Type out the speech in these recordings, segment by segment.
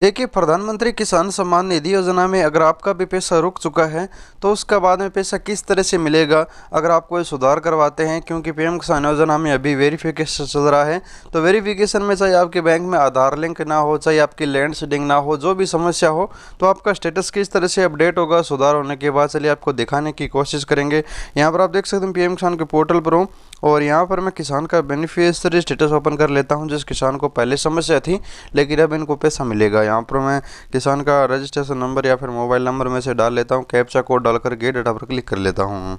देखिए, प्रधानमंत्री किसान सम्मान निधि योजना में अगर आपका भी पैसा रुक चुका है तो उसका बाद में पैसा किस तरह से मिलेगा, अगर आप कोई सुधार करवाते हैं, क्योंकि पीएम किसान योजना में अभी वेरिफिकेशन चल रहा है। तो वेरिफिकेशन में चाहे आपके बैंक में आधार लिंक ना हो, चाहे आपकी लैंड सीडिंग ना हो, जो भी समस्या हो, तो आपका स्टेटस किस तरह से अपडेट होगा सुधार होने के बाद, चलिए आपको दिखाने की कोशिश करेंगे। यहाँ पर आप देख सकते हैं पीएम किसान के पोर्टल पर हूँ और यहाँ पर मैं किसान का बेनिफिशियरी स्टेटस ओपन कर लेता हूँ। जिस किसान को पहले समस्या थी लेकिन अब इनको पैसा मिलेगा, यहाँ पर मैं किसान का रजिस्ट्रेशन नंबर या फिर मोबाइल नंबर में से डाल लेता हूँ, कैप्चा कोड डालकर गेट डाटा पर क्लिक कर लेता हूँ।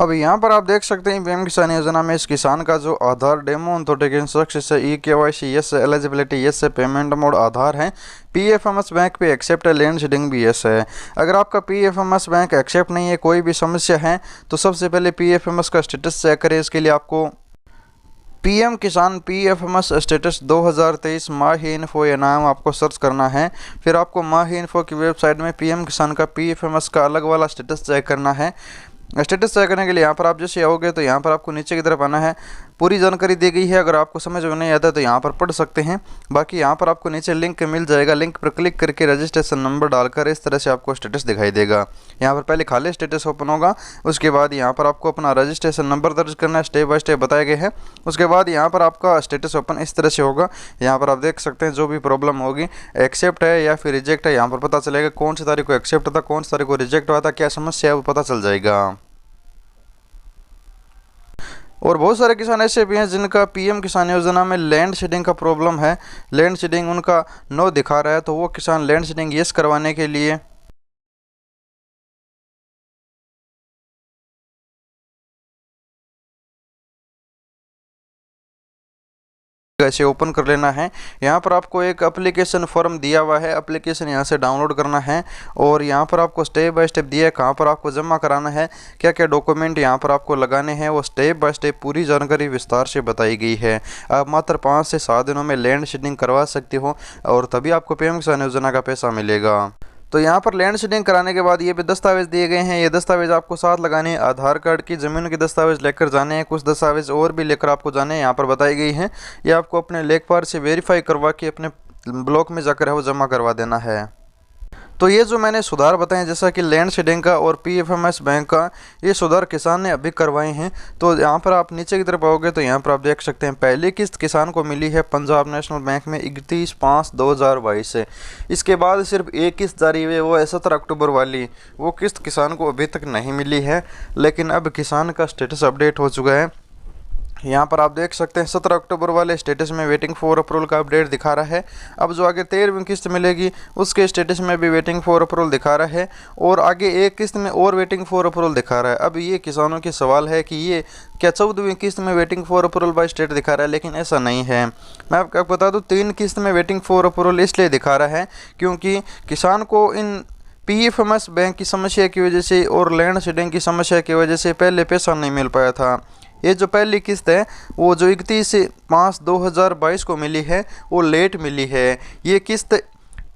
अब यहाँ पर आप देख सकते हैं पीएम किसान योजना में इस किसान का जो आधार डेमो ऑथेंटिकेशन सक्सेस है, ई-केवाईसी यस है, एलिजिबिलिटी यस है, पेमेंट मोड आधार है, पीएफएमएस बैंक पे एक्सेप्ट है, लैंड सीडिंग भी यस है। अगर आपका पीएफएमएस बैंक एक्सेप्ट नहीं है, कोई भी समस्या है, तो सबसे पहले पीएफएमएस का स्टेटस चेक करें। इसके लिए आपको पीएम किसान पीएफएमएस स्टेटस 2023 माही इन्फो ये नाम आपको सर्च करना है। फिर आपको माही इन्फो की वेबसाइट में पीएम किसान का पीएफएमएस का अलग वाला स्टेटस चेक करना है। स्टेटस चेक करने के लिए यहाँ पर आप जैसे आओगे तो यहाँ पर आपको नीचे की तरफ आना है। पूरी जानकारी दी गई है, अगर आपको समझ में नहीं आता तो यहाँ पर पढ़ सकते हैं। बाकी यहाँ पर आपको नीचे लिंक मिल जाएगा, लिंक पर क्लिक करके रजिस्ट्रेशन नंबर डालकर इस तरह से आपको स्टेटस दिखाई देगा। यहाँ पर पहले खाली स्टेटस ओपन होगा, उसके बाद यहाँ पर आपको अपना रजिस्ट्रेशन नंबर दर्ज करना है, स्टेप बाय स्टेप बताए गए हैं। उसके बाद यहाँ पर आपका स्टेटस ओपन इस तरह से होगा। यहाँ पर आप देख सकते हैं जो भी प्रॉब्लम होगी, एक्सेप्ट है या फिर रिजेक्ट है, यहाँ पर पता चलेगा कौन सी तारीख को एक्सेप्ट था, कौन सी तारीख को रिजेक्ट हुआ था, क्या समस्या है वो पता चल जाएगा। और बहुत सारे किसान ऐसे भी हैं जिनका पीएम किसान योजना में लैंड सीडिंग का प्रॉब्लम है, लैंड सीडिंग उनका नो दिखा रहा है, तो वो किसान लैंड सीडिंग यस करवाने के लिए कैसे ओपन कर लेना है। यहाँ पर आपको एक एप्लीकेशन फॉर्म दिया हुआ है, एप्लीकेशन यहाँ से डाउनलोड करना है और यहाँ पर आपको स्टेप बाय स्टेप दिया है कहाँ पर आपको जमा कराना है, क्या क्या डॉक्यूमेंट यहाँ पर आपको लगाने हैं, वो स्टेप बाय स्टेप पूरी जानकारी विस्तार से बताई गई है। आप मात्र 5 से 7 दिनों में लैंड सीडिंग करवा सकते हो और तभी आपको पीएम किसान योजना का पैसा मिलेगा। तो यहाँ पर लैंड सीडिंग कराने के बाद ये भी दस्तावेज दिए गए हैं, ये दस्तावेज आपको साथ लगाने हैं, आधार कार्ड की ज़मीन के दस्तावेज लेकर जाने हैं, कुछ दस्तावेज और भी लेकर आपको जाने हैं, यहाँ पर बताई गई हैं। ये आपको अपने लेखपाल से वेरीफाई करवा के अपने ब्लॉक में जाकर है वो जमा करवा देना है। तो ये जो मैंने सुधार बताए जैसा कि लैंड सीडिंग का और पीएफएमएस बैंक का, ये सुधार किसान ने अभी करवाए हैं। तो यहाँ पर आप नीचे की तरफ आओगे तो यहाँ पर आप देख सकते हैं पहली किस्त किसान को मिली है पंजाब नेशनल बैंक में 31/5/2022 से। इसके बाद सिर्फ एक किस्त जारी हुई है, वो है 17 अक्टूबर वाली। वो किस्त किसान को अभी तक नहीं मिली है, लेकिन अब किसान का स्टेटस अपडेट हो चुका है। यहाँ पर आप देख सकते हैं 17 अक्टूबर वाले स्टेटस में वेटिंग फॉर अप्रूवल का अपडेट दिखा रहा है। अब जो आगे 13वीं किस्त मिलेगी उसके स्टेटस में भी वेटिंग फॉर अप्रूवल दिखा रहा है और आगे एक किस्त में और वेटिंग फॉर अप्रूवल दिखा रहा है। अब ये किसानों के सवाल है कि ये क्या 14वीं किस्त में waiting for approval by state दिखा रहा है, लेकिन ऐसा नहीं है। मैं आपको बता दूँ 3 किस्त में वेटिंग फॉर अप्रूवल इसलिए दिखा रहा है क्योंकि किसान को इन पीएफएमएस बैंक की समस्या की वजह से और लैंड सीडिंग की समस्या की वजह से पहले पैसा नहीं मिल पाया था। ये जो पहली किस्त है वो जो 31/5/2022 को मिली है वो लेट मिली है। ये किस्त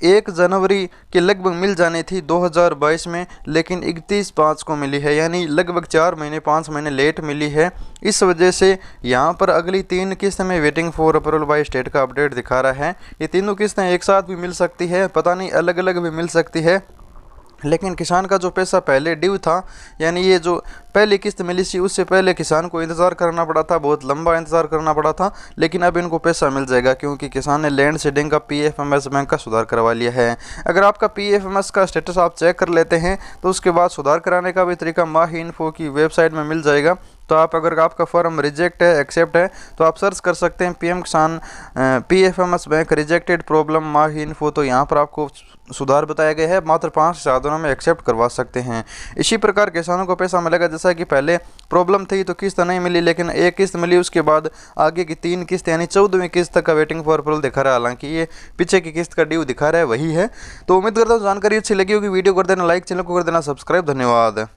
1 जनवरी के लगभग मिल जानी थी 2022 में, लेकिन 31/5 को मिली है, यानी लगभग 4 महीने 5 महीने लेट मिली है। इस वजह से यहाँ पर अगली 3 किस्त में waiting for approval by state का अपडेट दिखा रहा है। ये तीनों किस्तें एक साथ भी मिल सकती है, पता नहीं अलग अलग भी मिल सकती है, लेकिन किसान का जो पैसा पहले ड्यू था, यानी ये जो पहली किस्त मिली थी उससे पहले किसान को इंतज़ार करना पड़ा था, बहुत लंबा इंतज़ार करना पड़ा था, लेकिन अब इनको पैसा मिल जाएगा क्योंकि किसान ने लैंड सीडिंग का पीएफएमएस बैंक का सुधार करवा लिया है। अगर आपका पीएफएमएस का स्टेटस आप चेक कर लेते हैं तो उसके बाद सुधार कराने का भी तरीका माही इन्फो की वेबसाइट में मिल जाएगा। तो आप अगर आपका फॉर्म रिजेक्ट है, एक्सेप्ट है, तो आप सर्च कर सकते हैं पीएम किसान पीएफएमएस बैंक रिजेक्टेड प्रॉब्लम माही इन्फो। तो यहाँ पर आपको सुधार बताया गया है, मात्र 5 से 7 दिनों में एक्सेप्ट करवा सकते हैं। इसी प्रकार किसानों को पैसा मिलेगा, जैसा कि पहले प्रॉब्लम थी तो किस्त नहीं मिली, लेकिन एक किस्त मिली, उसके बाद आगे की 3 किस्त यानी 14वीं किस्त तक का वेटिंग फॉर अप्रूवल दिखा रहा है। हालांकि ये पीछे की किस्त का ड्यू दिखा रहा है वही है। तो उम्मीद करता हूँ जानकारी अच्छी लगी होगी। वीडियो कर देना लाइक, चैनल को कर देना सब्सक्राइब। धन्यवाद।